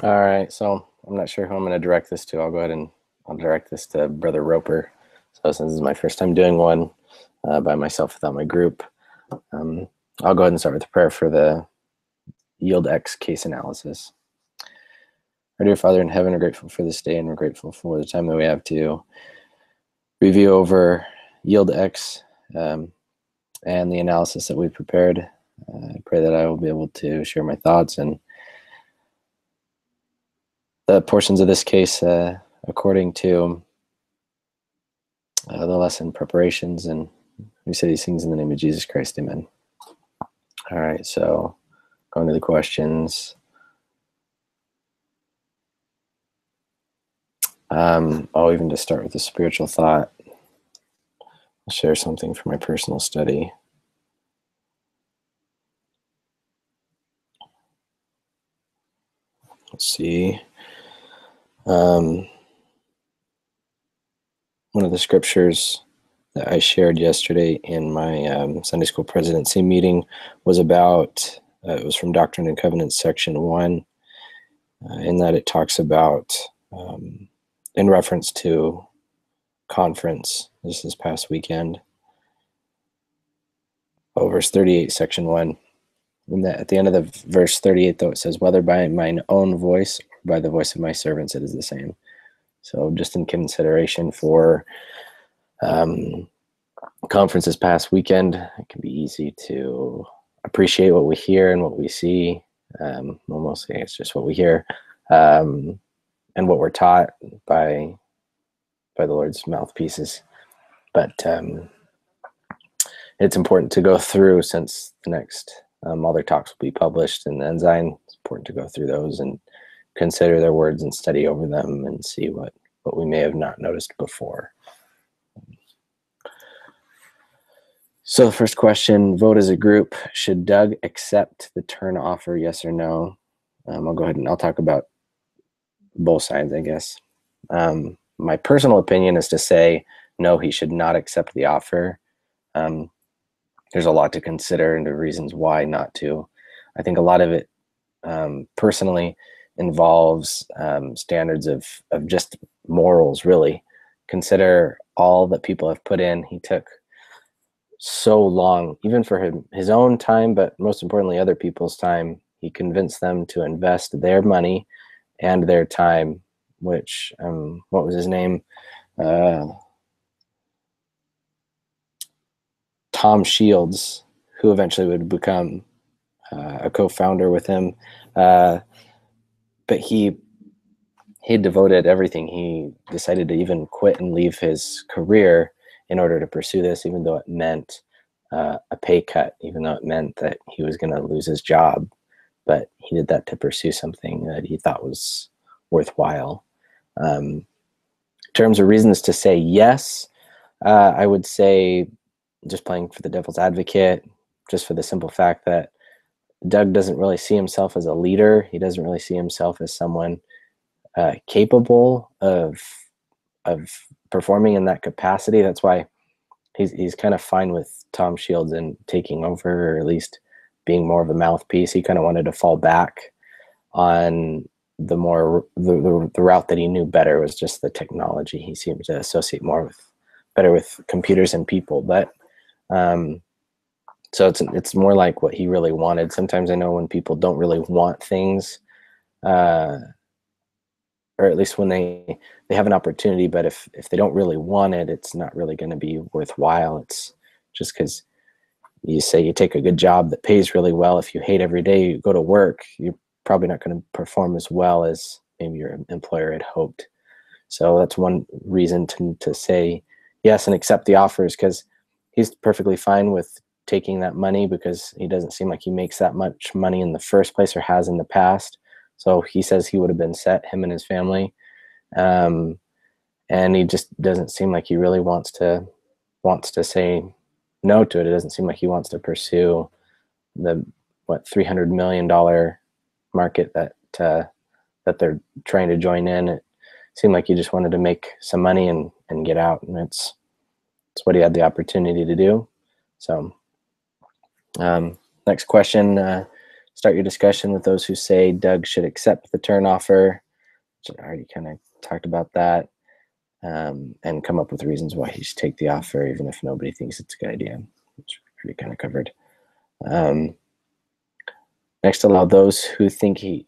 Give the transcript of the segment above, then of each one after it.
All right, so I'm not sure who I'm going to direct this to. I'll go ahead and I'll direct this to Brother Roper. So since this is my first time doing one by myself without my group, um, I'll go ahead and start with a prayer for the YieldX case analysis. Our dear Father in heaven, we're grateful for this day, and we're grateful for the time that we have to review over YieldX and the analysis that we've prepared. I pray that I will be able to share my thoughts and the portions of this case according to the lesson preparations, and we say these things in the name of Jesus Christ, amen. All right, so going to the questions. I'll even just start with a spiritual thought. I'll share something from my personal study. Let's see. One of the scriptures that I shared yesterday in my Sunday school presidency meeting was about, it was from Doctrine and Covenants, section 1, in that it talks about, in reference to conference this past weekend. Verse 38, section 1. At the end of the verse 38, though, it says, whether by mine own voice or by the voice of my servants, it is the same. So just in consideration for conference this past weekend, it can be easy to appreciate what we hear and what we see. Well, mostly it's just what we hear and what we're taught by the Lord's mouthpieces. But it's important to go through, since the next all their talks will be published in the Ensign. It's important to go through those and consider their words and study over them and see what we may have not noticed before. So the first question, vote as a group. Should Doug accept the turn offer, yes or no? I'll go ahead and I'll talk about both sides, I guess. My personal opinion is to say, no, he should not accept the offer. There's a lot to consider and the reasons why not to. I think a lot of it personally involves standards of just morals, really. Consider all that people have put in. He took so long, even for his own time, but most importantly, other people's time. He convinced them to invest their money and their time, which, what was his name? Tom Shields, who eventually would become a co-founder with him. But he had devoted everything. He decided to even quit and leave his career in order to pursue this, even though it meant a pay cut, even though it meant that he was going to lose his job. But he did that to pursue something that he thought was worthwhile. In terms of reasons to say yes, I would say, just playing for the devil's advocate, just for the simple fact that Doug doesn't really see himself as a leader. He doesn't really see himself as someone capable of performing in that capacity. That's why he's kind of fine with Tom Shields and taking over, or at least being more of a mouthpiece. He kind of wanted to fall back on the route that he knew better, was just the technology. He seemed to associate better with computers and people. But so it's more like what he really wanted. Sometimes I know when people don't really want things, or at least when they have an opportunity, but if they don't really want it, it's not really going to be worthwhile. It's just because you say you take a good job that pays really well. If you hate every day you go to work, you're probably not going to perform as well as maybe your employer had hoped. So that's one reason to say yes and accept the offers, because he's perfectly fine with taking that money, because he doesn't seem like he makes that much money in the first place, or has in the past. So he says he would have been set, him and his family. And he just doesn't seem like he really wants to say no to it. It doesn't seem like he wants to pursue the $300 million market that they're trying to join in. It seemed like he just wanted to make some money and get out, and it's what he had the opportunity to do. So next question, Start your discussion with those who say Doug should accept the turn offer, which I already kind of talked about that, and come up with reasons why he should take the offer, even if nobody thinks it's a good idea, which we already kind of covered. Next, allow those who think he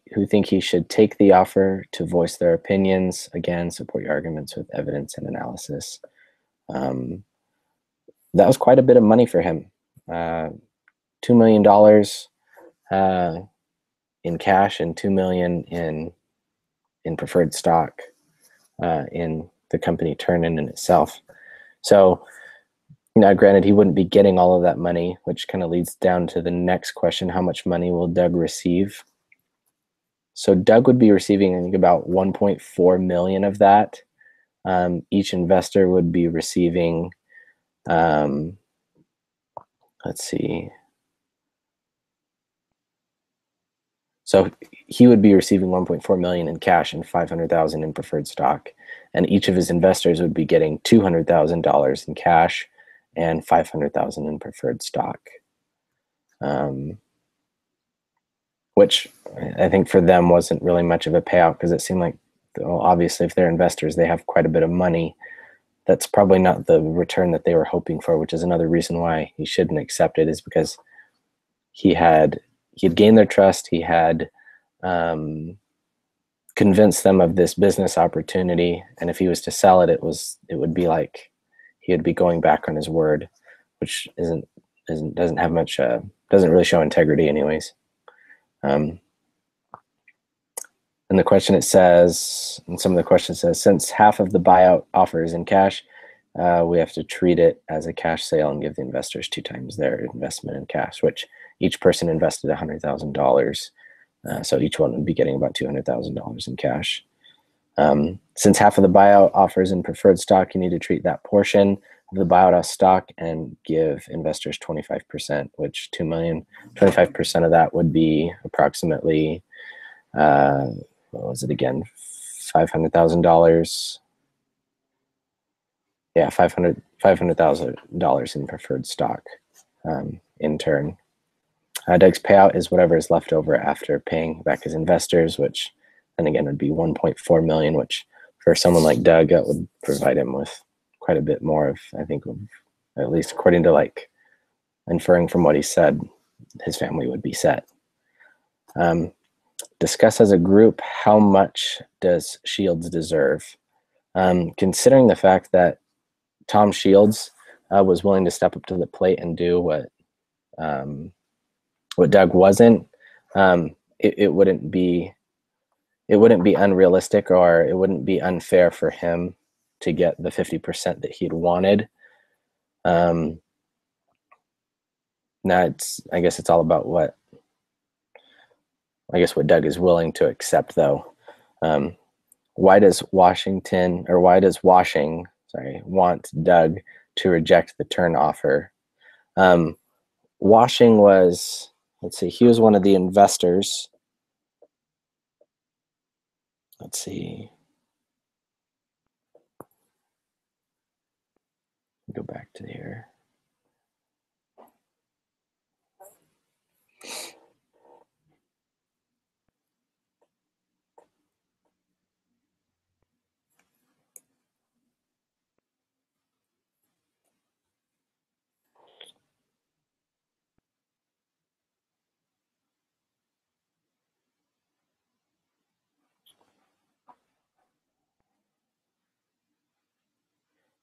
should take the offer to voice their opinions. Again, support your arguments with evidence and analysis. That was quite a bit of money for him. $2 million in cash and $2 million in preferred stock in the company Turn-In itself. So, now, granted, he wouldn't be getting all of that money, which kind of leads down to the next question: how much money will Doug receive? So Doug would be receiving, I think, about 1.4 million of that. Each investor would be receiving, let's see. So he would be receiving 1.4 million in cash and 500,000 in preferred stock, and each of his investors would be getting $200,000 in cash and 500,000 in preferred stock, which I think for them wasn't really much of a payout, because it seemed like, well, obviously if they're investors, they have quite a bit of money. That's probably not the return that they were hoping for, which is another reason why he shouldn't accept it, is because he had gained their trust. He had convinced them of this business opportunity, and if he was to sell it, it would be like he would be going back on his word, which doesn't have much, doesn't really show integrity anyways. And the question, it says, and some of the questions says, since half of the buyout offer is in cash, we have to treat it as a cash sale and give the investors 2 times their investment in cash, which each person invested $100,000. So each one would be getting about $200,000 in cash. Since half of the buyout offers in preferred stock, you need to treat that portion of the buyout as stock and give investors 25%, which $2 million, 25% of that would be approximately, what was it again? $500,000. Yeah, $500,000 in preferred stock in turn. Doug's payout is whatever is left over after paying back his investors, which then again would be 1.4 million, which for someone like Doug, that would provide him with quite a bit more of, I think, at least according to like inferring from what he said, his family would be set. Discuss as a group, how much does Shields deserve? Considering the fact that Tom Shields was willing to step up to the plate and do what Doug wasn't, it wouldn't be unrealistic, or it wouldn't be unfair for him to get the 50% that he'd wanted. Now I guess it's all about what Doug is willing to accept, though. Why does Washing want Doug to reject the turn offer? Washing was, let's see, he was one of the investors. Let's see. Go back to here.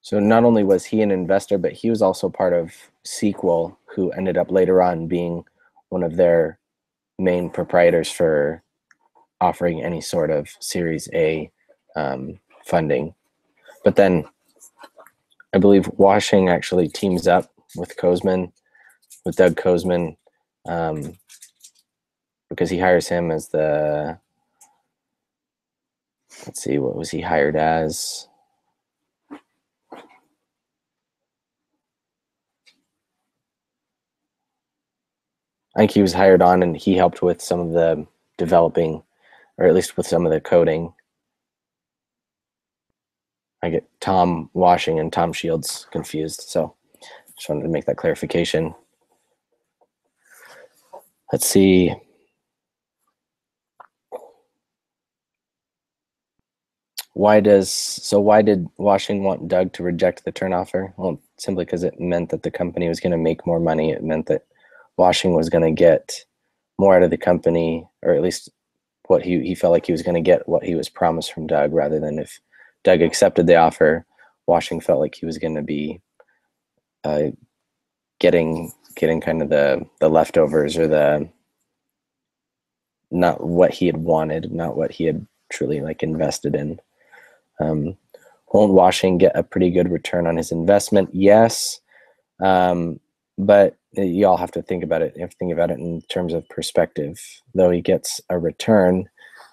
So not only was he an investor, but he was also part of Sequel, who ended up later on being one of their main proprietors for offering any sort of Series A funding. But then I believe Washing actually teams up with Doug Kozman, because he hires him as the, let's see, what was he hired as? I think he was hired on, and he helped with some of the developing, or at least with some of the coding. I get Tom Washing and Tom Shields confused, so just wanted to make that clarification. Let's see. why did Washing want Doug to reject the turn offer? Well, simply because it meant that the company was going to make more money. It meant that Washing was going to get more out of the company, or at least what he felt like he was going to get what he was promised from Doug, rather than if Doug accepted the offer, Washing felt like he was going to be getting kind of the leftovers, or the not what he had wanted, not what he had truly like invested in. Won't Washing get a pretty good return on his investment? Yes, but you all have to think about it. You have to think about it in terms of perspective. Though he gets a return,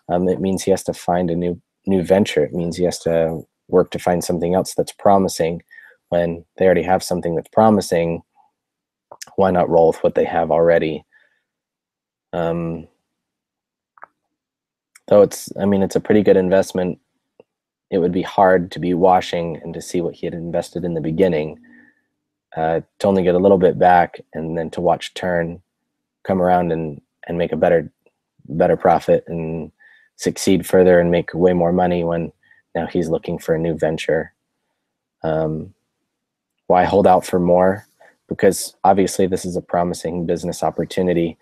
it means he has to find a new venture. It means he has to work to find something else that's promising. When they already have something that's promising, why not roll with what they have already? Though it's a pretty good investment, it would be hard to be Washing and to see what he had invested in the beginning, to only get a little bit back, and then to watch Turn come around and make a better profit and succeed further and make way more money, when now he's looking for a new venture. Why hold out for more? Because obviously this is a promising business opportunity,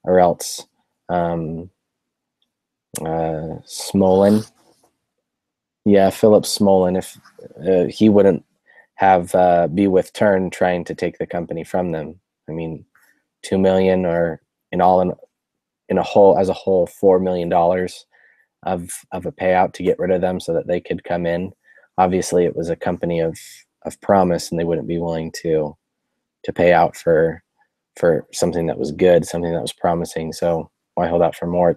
or else Smolin, Philip Smolin, if he wouldn't have be with Turn trying to take the company from them. I mean, $2 million, or in a whole $4 million of a payout to get rid of them so that they could come in. Obviously, it was a company of promise, and they wouldn't be willing to pay out for something that was good, something that was promising. So why hold out for more?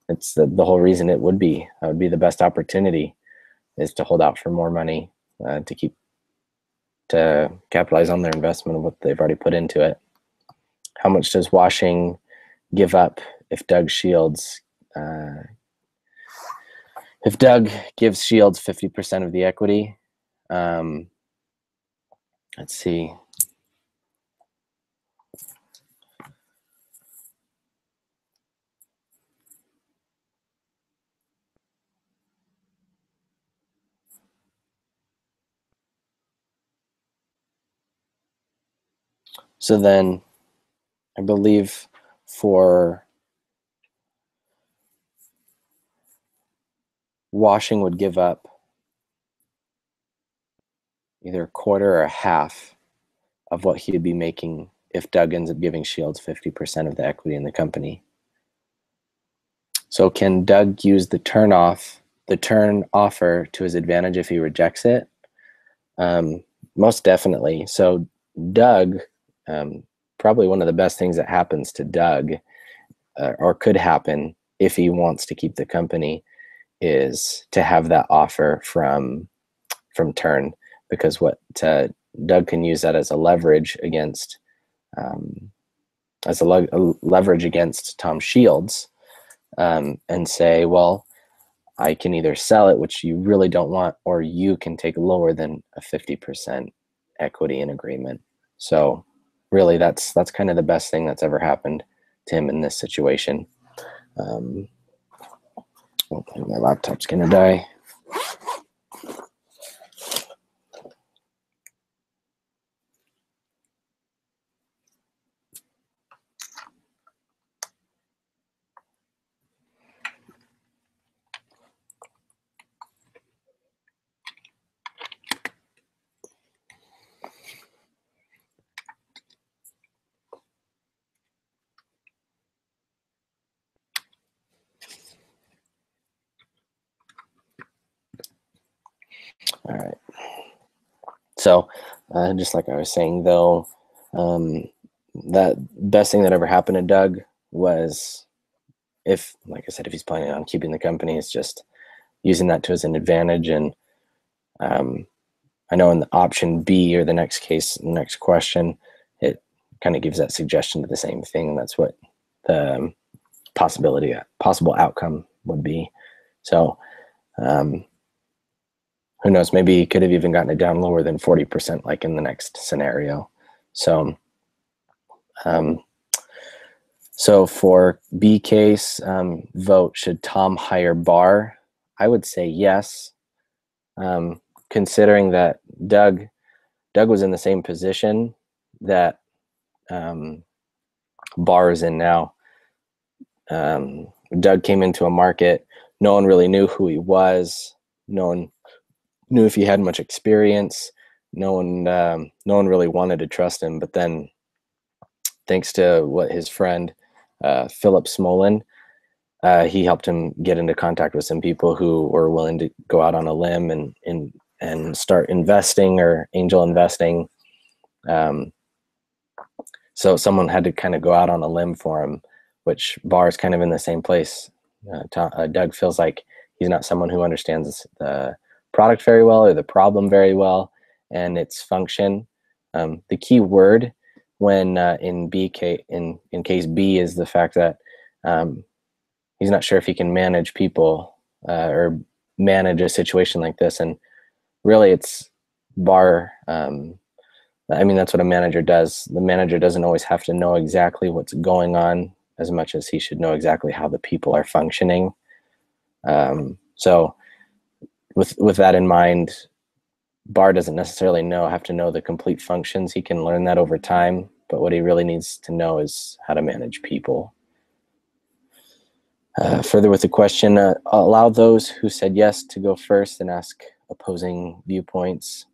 It's the whole reason that would be the best opportunity, is to hold out for more money, to capitalize on their investment of what they've already put into it. How much does Washing give up if Doug Shields if Doug gives Shields 50% of the equity? Let's see. So then I believe for Washing would give up either a quarter or a half of what he'd be making if Doug ends up giving Shields 50% of the equity in the company. So can Doug use the turn offer to his advantage if he rejects it? Most definitely. So Doug, probably one of the best things that happens to Doug, or could happen if he wants to keep the company, is to have that offer from Turn, because what Doug can use that as a leverage against leverage against Tom Shields, and say, well, I can either sell it, which you really don't want, or you can take lower than a 50% equity in agreement. So really, that's kind of the best thing that's ever happened to him in this situation. Oh, my laptop's gonna die. All right. So, just like I was saying, though, that best thing that ever happened to Doug was, if, like I said, if he's planning on keeping the company, it's just using that to his advantage. And I know in the option B, or the next question, it kind of gives that suggestion to the same thing, and that's what the possible outcome would be. So who knows, maybe he could have even gotten it down lower than 40%, like in the next scenario. So so for B case, vote, should Tom hire Barr? I would say yes, considering that Doug was in the same position that Barr is in now. Doug came into a market, no one really knew who he was, no one knew if he had much experience, no one really wanted to trust him. But then, thanks to what his friend Philip Smolin, he helped him get into contact with some people who were willing to go out on a limb and start investing or angel investing. So someone had to kind of go out on a limb for him, which Barr's kind of in the same place. Doug feels like he's not someone who understands the product very well or the problem very well and its function. The key word when in case B is the fact that he's not sure if he can manage people or manage a situation like this. And really it's Barr. I mean, that's what a manager does. The manager doesn't always have to know exactly what's going on as much as he should know exactly how the people are functioning. So with that in mind, Barr doesn't necessarily have to know the complete functions. He can learn that over time, but what he really needs to know is how to manage people. Further with the question, allow those who said yes to go first and ask opposing viewpoints.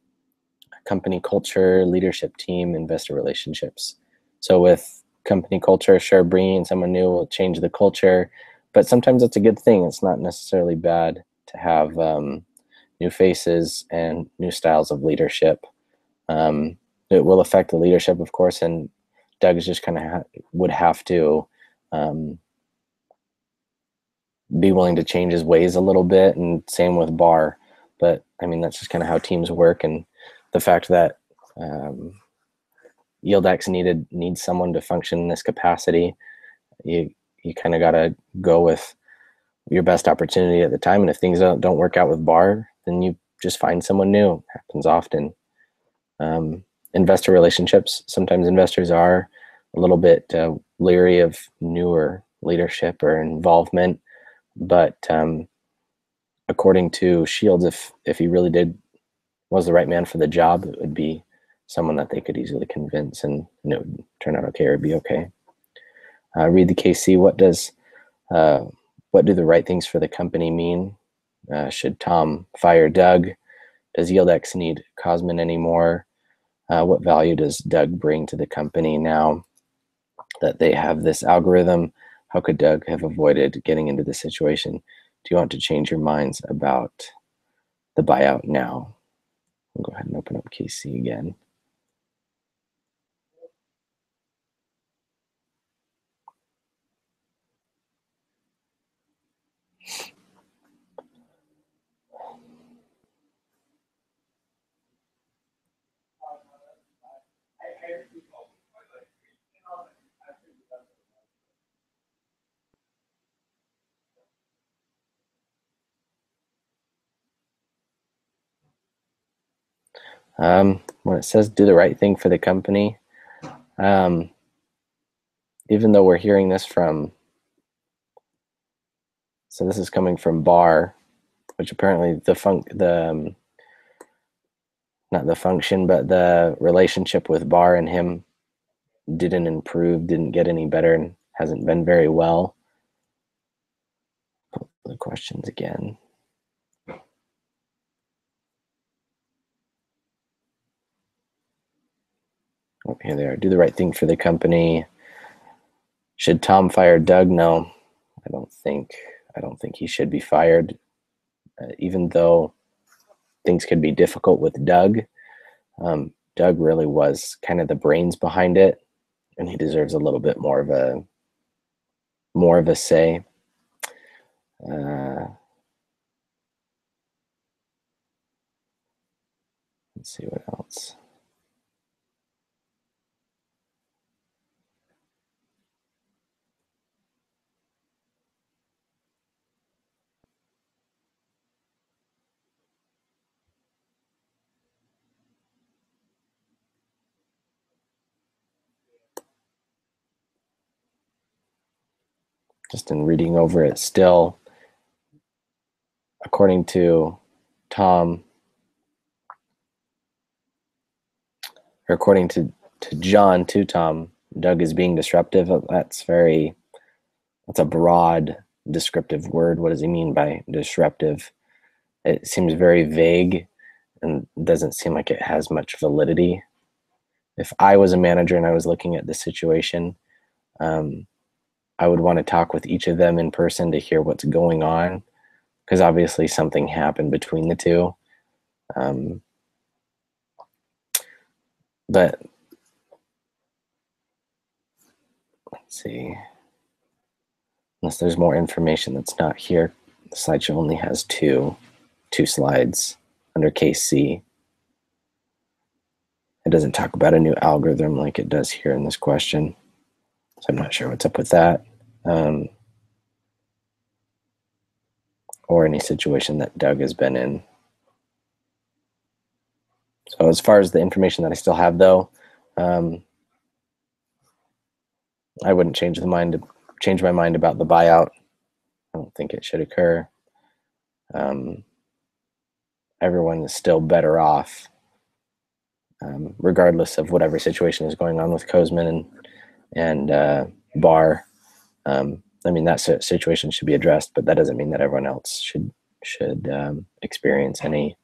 Company culture, leadership team, investor relationships. So with company culture, sure, bringing in someone new will change the culture, but sometimes it's a good thing. It's not necessarily bad to have new faces and new styles of leadership. It will affect the leadership, of course, and Doug is just kind of would have to be willing to change his ways a little bit, and same with Barr. But I mean, that's just kind of how teams work, and the fact that YieldX needs someone to function in this capacity. You kind of got to go with your best opportunity at the time, and if things don't work out with Barr, then you just find someone new. It happens often. Investor relationships. Sometimes investors are a little bit leery of newer leadership or involvement, but according to Shields, if he really was the right man for the job, it would be someone that they could easily convince, and it would turn out okay or be okay. Read the KC. What do the right things for the company mean? Should Tom fire Doug? Does YieldX need Cosmin anymore? What value does Doug bring to the company now that they have this algorithm? How could Doug have avoided getting into this situation? Do you want to change your minds about the buyout now? We'll go ahead and open up KC again. When it says do the right thing for the company, even though we're hearing this from, so this is coming from Barr, which apparently not the function, but the relationship with Barr and him didn't improve, didn't get any better, and hasn't been very well. Put the questions again. Oh, here they are. Do the right thing for the company. Should Tom fire Doug? No, I don't think he should be fired. Even though things could be difficult with Doug, Doug really was kind of the brains behind it, and he deserves a little bit more of a say. Let's see what else. Just in reading over it still, according to Tom, or according to John to Tom, Doug is being disruptive. That's a broad descriptive word. What does he mean by disruptive? It seems very vague and doesn't seem like it has much validity. If I was a manager and I was looking at this situation, I would want to talk with each of them in person to hear what's going on, because obviously something happened between the two. But let's see. Unless there's more information that's not here, the slideshow only has two slides under case C. It doesn't talk about a new algorithm like it does here in this question. So I'm not sure what's up with that. Or any situation that Doug has been in. So as far as the information that I still have, though, I wouldn't change my mind about the buyout. I don't think it should occur. Everyone is still better off, regardless of whatever situation is going on with Kozman and Barr. I mean, that situation should be addressed, but that doesn't mean that everyone else should experience any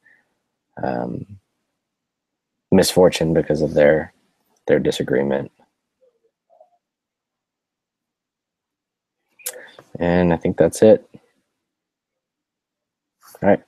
misfortune because of their disagreement. And I think that's it. All right.